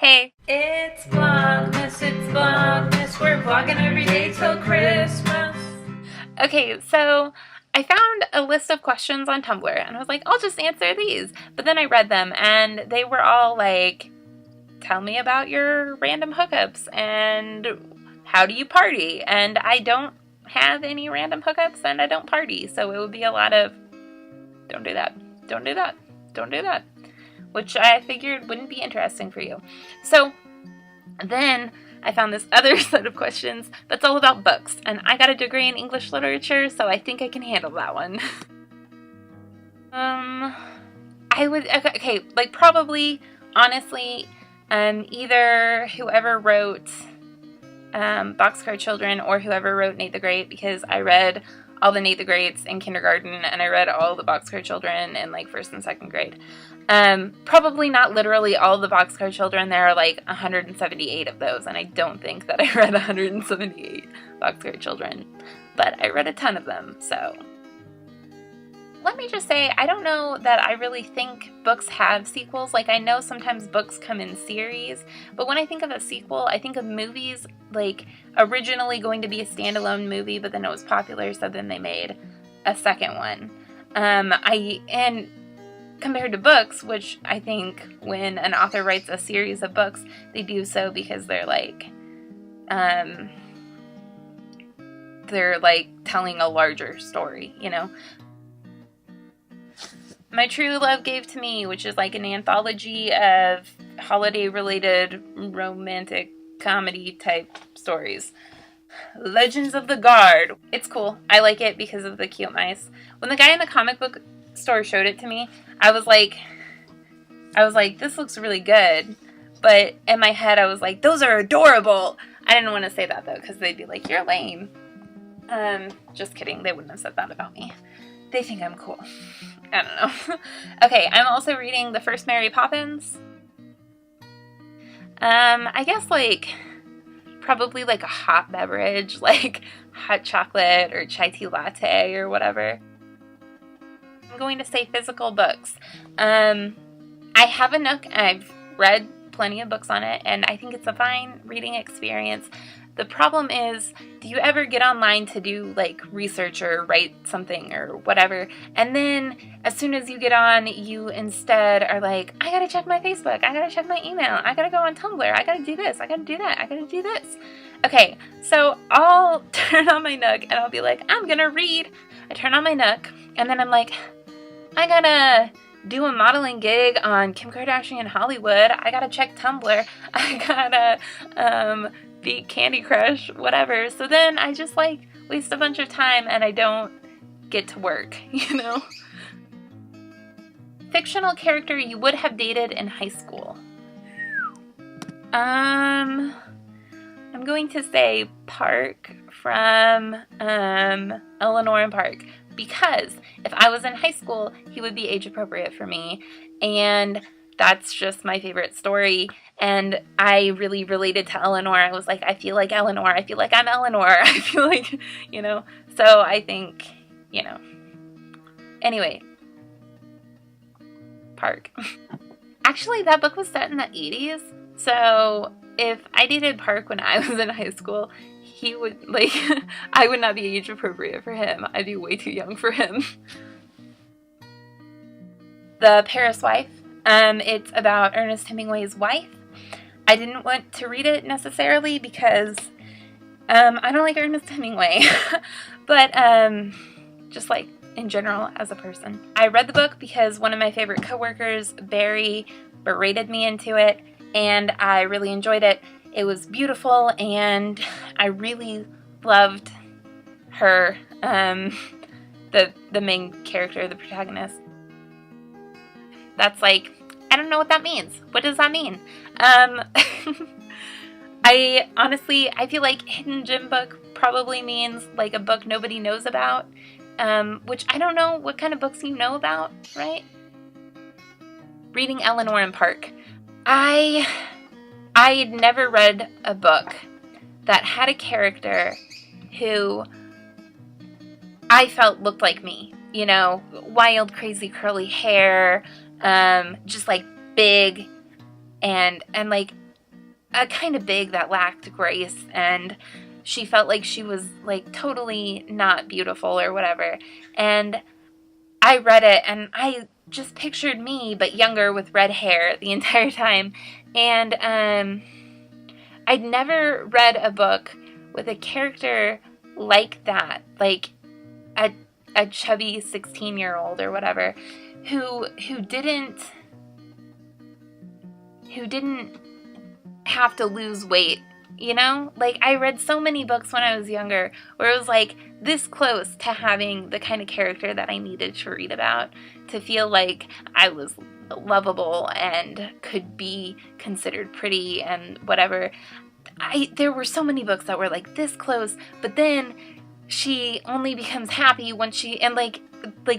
Hey, it's Vlogmas, we're vlogging every day till Christmas. Okay, so I found a list of questions on Tumblr, and I was like, I'll just answer these. But then I read them, and they were all like, tell me about your random hookups, and how do you party? And I don't have any random hookups, and I don't party, so it would be a lot of, don't do that, don't do that, don't do that, which I figured wouldn't be interesting for you. So then I found this other set of questions that's all about books, and I got a degree in English literature, so I think I can handle that one. I would, okay, like probably, honestly, either whoever wrote Boxcar Children or whoever wrote Nate the Great, because I read all the Nate the Greats in kindergarten, and I read all the Boxcar Children in like 1st and 2nd grade. Probably not literally all the Boxcar Children. There are like 178 of those, and I don't think that I read 178 Boxcar Children, but I read a ton of them, so. Let me just say, I don't know that I really think books have sequels. Like, I know sometimes books come in series, but when I think of a sequel, I think of movies, like, originally going to be a standalone movie, but then it was popular, so then they made a second one. And compared to books, which I think when an author writes a series of books, they do so because they're like telling a larger story, you know? My True Love Gave to Me, which is like an anthology of holiday-related romantic comedy type stories. Legends of the Guard. It's cool. I like it because of the cute mice. When the guy in the comic book store showed it to me, I was like, this looks really good. But in my head, I was like, those are adorable. I didn't want to say that, though, because they'd be like, you're lame. Just kidding. They wouldn't have said that about me. They think I'm cool. I don't know. Okay, I'm also reading The First Mary Poppins. I guess, like, probably, like, a hot beverage, like hot chocolate or chai tea latte or whatever. I'm going to say physical books. I have a Nook, and I've read plenty of books on it, and I think it's a fine reading experience. The problem is, do you ever get online to do, like, research or write something or whatever, and then as soon as you get on, you instead are like, I gotta check my Facebook, I gotta check my email, I gotta go on Tumblr, I gotta do this, I gotta do that, I gotta do this. Okay, so I'll turn on my Nook, and I'll be like, I'm gonna read. I turn on my Nook, and then I'm like, I gotta do a modeling gig on Kim Kardashian Hollywood, I gotta check Tumblr, I gotta, beat Candy Crush, whatever. So then I just like waste a bunch of time and I don't get to work, you know? Fictional character you would have dated in high school. I'm going to say Park from Eleanor and Park, because if I was in high school, he would be age appropriate for me, and that's just my favorite story, and I really related to Eleanor. I was like, I feel like Eleanor, I feel like I'm Eleanor, I feel like, you know, so I think, you know, anyway, Park. Actually, that book was set in the 80s, so if I dated Park when I was in high school, he would, like, I would not be age appropriate for him. I'd be way too young for him. The Paris Wife. It's about Ernest Hemingway's wife. I didn't want to read it necessarily because I don't like Ernest Hemingway, but just like in general as a person. I read the book because one of my favorite coworkers, Barry, berated me into it, and I really enjoyed it. It was beautiful, and I really loved her, the main character, the protagonist. That's like, I don't know what that means. What does that mean? I honestly feel like hidden gem book probably means like a book nobody knows about, which I don't know what kind of books you know about, right? Reading Eleanor and Park. I had never read a book that had a character who I felt looked like me. You know, wild, crazy, curly hair, just like big, and like kind of big that lacked grace, and she felt like she was like totally not beautiful or whatever. And I read it and I just pictured me but younger with red hair the entire time. And I'd never read a book with a character like that, like a chubby 16-year-old or whatever, who didn't have to lose weight, you know? Like, I read so many books when I was younger where it was like this close to having the kind of character that I needed to read about to feel like I was lovable and could be considered pretty and whatever. There were so many books that were like this close, but then she only becomes happy when like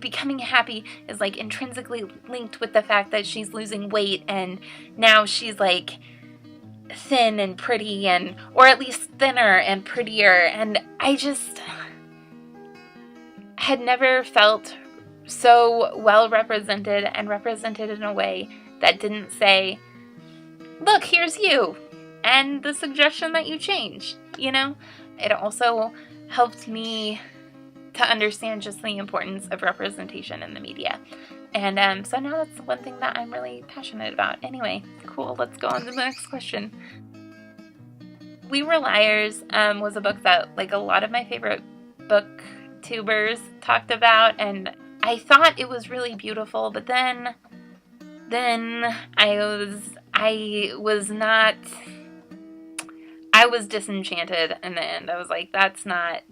becoming happy is like intrinsically linked with the fact that she's losing weight, and now she's like thin and pretty, and or at least thinner and prettier. And I just had never felt so well represented, and represented in a way that didn't say, look, here's you and the suggestion that you change, you know? It also helped me to understand just the importance of representation in the media. And so now that's one thing that I'm really passionate about. Anyway, cool, let's go on to the next question. We Were Liars was a book that like a lot of my favorite booktubers talked about, and I thought it was really beautiful, but then I was disenchanted in the end. I was like, that's not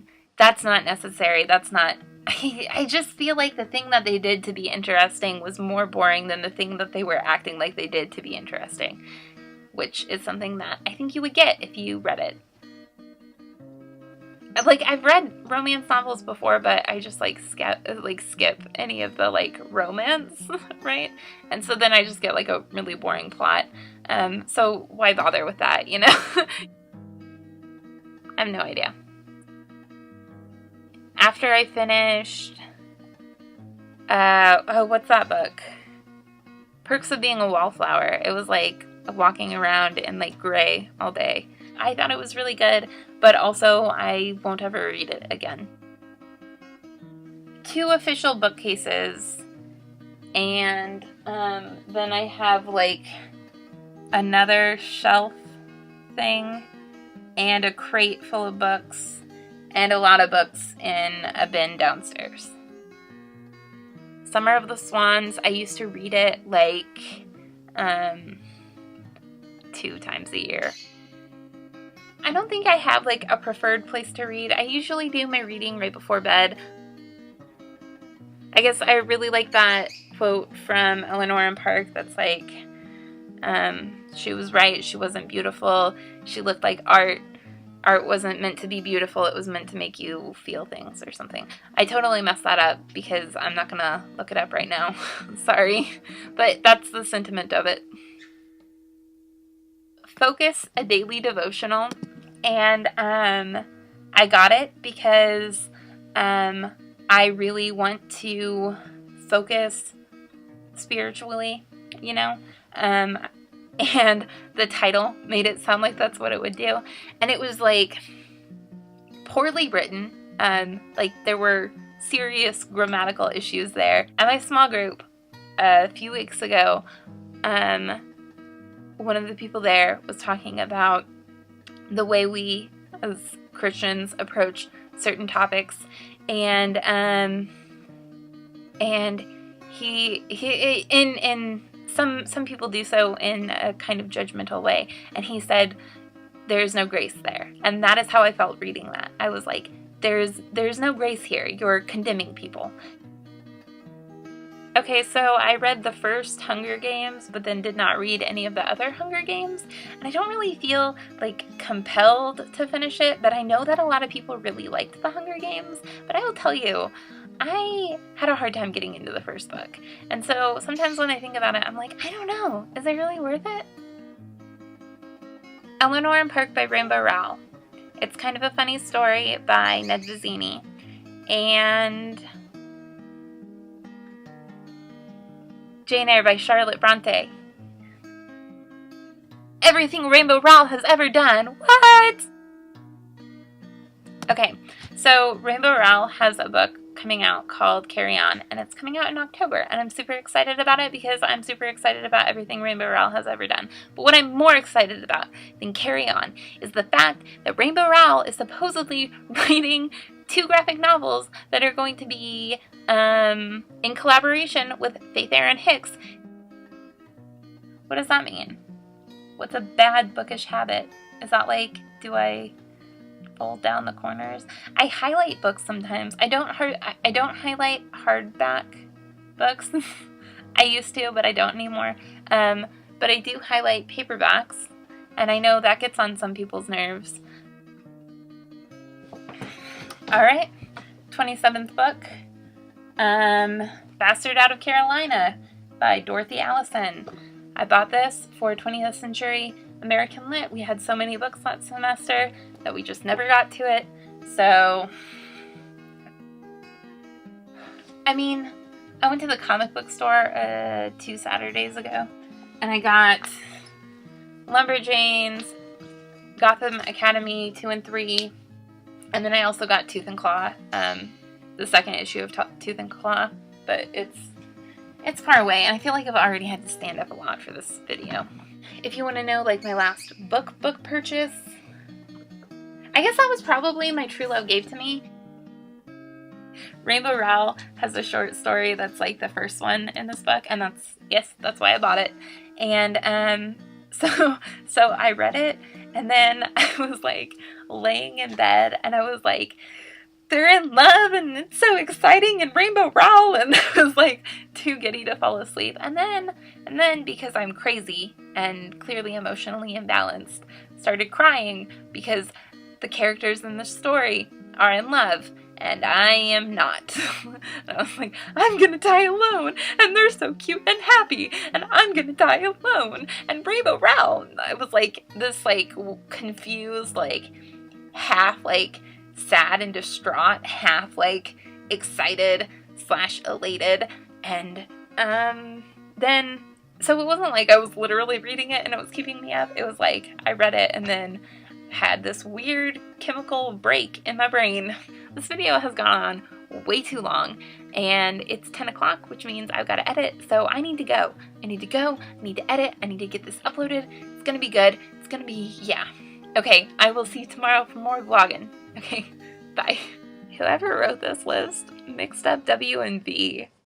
necessary. I just feel like the thing that they did to be interesting was more boring than the thing that they were acting like they did to be interesting, which is something that I think you would get if you read it. Like, I've read romance novels before, but I just skip any of the like romance, right? And so then I just get like a really boring plot. So why bother with that, you know? I have no idea. After I finished, what's that book? Perks of Being a Wallflower. It was like walking around in like gray all day. I thought it was really good, but also I won't ever read it again. 2 official bookcases, and then I have like another shelf thing and a crate full of books and a lot of books in a bin downstairs. Summer of the Swans, I used to read it like 2 times a year. I don't think I have like a preferred place to read. I usually do my reading right before bed. I guess I really like that quote from Eleanor and Park that's like, she was right, she wasn't beautiful, she looked like art. Art wasn't meant to be beautiful, it was meant to make you feel things or something. I totally messed that up because I'm not gonna look it up right now. Sorry. But that's the sentiment of it. Focus, a daily devotional. And I got it because I really want to focus spiritually, you know? And the title made it sound like that's what it would do. And it was like poorly written. Like there were serious grammatical issues there. At my small group a few weeks ago, one of the people there was talking about the way we as Christians approach certain topics, and he in some people do so in a kind of judgmental way, and he said there's no grace there. And that is how I felt reading that. I was like, there's no grace here. You're condemning people. Okay, so I read the first Hunger Games, but then did not read any of the other Hunger Games, and I don't really feel like compelled to finish it, but I know that a lot of people really liked the Hunger Games. But I will tell you, I had a hard time getting into the first book, and so sometimes when I think about it, I'm like, I don't know, is it really worth it? Eleanor and Park by Rainbow Rowell. It's kind of a funny story by Ned Vizzini, and Jane Eyre by Charlotte Bronte. everything Rainbow Rowell has ever done. What? Okay, so Rainbow Rowell has a book coming out called Carry On, and it's coming out in October, and I'm super excited about it because I'm super excited about everything Rainbow Rowell has ever done. But what I'm more excited about than Carry On is the fact that Rainbow Rowell is supposedly writing 2 graphic novels that are going to be in collaboration with Faith Erin Hicks. What does that mean? What's a bad bookish habit? Is that like, do I fold down the corners? I highlight books sometimes. I don't highlight hardback books. I used to, but I don't anymore. But I do highlight paperbacks, and I know that gets on some people's nerves. Alright, 27th book, Bastard Out of Carolina by Dorothy Allison. I bought this for 20th Century American Lit. We had so many books that semester that we just never got to it. So, I mean, I went to the comic book store 2 Saturdays ago, and I got Lumberjanes, Gotham Academy 2 and 3, and then I also got Tooth and Claw, the second issue of Tooth and Claw, but it's far away, and I feel like I've already had to stand up a lot for this video. If you want to know, like, my last book purchase, I guess that was probably my true love gave to me. Rainbow Rowell has a short story that's like the first one in this book, and that's why I bought it. And so I read it, and then I was like laying in bed, and I was like, they're in love, and it's so exciting, and Rainbow Rowell, and I was like too giddy to fall asleep. And then because I'm crazy and clearly emotionally imbalanced, started crying because the characters in the story are in love, and I am not. And I was like, I'm gonna die alone, and they're so cute and happy, and I'm gonna die alone, and Rainbow Rowell. I was like this like confused, like half like sad and distraught, half like excited / elated, and then so it wasn't like I was literally reading it and it was keeping me up. It was like I read it and then had this weird chemical break in my brain. This video has gone on way too long, and it's 10 o'clock, which means I've got to edit, so I need to go. I need to edit, I need to get this uploaded. It's gonna be good. It's gonna be, yeah. Okay, I will see you tomorrow for more vlogging. Okay, bye. Whoever wrote this list mixed up W and V.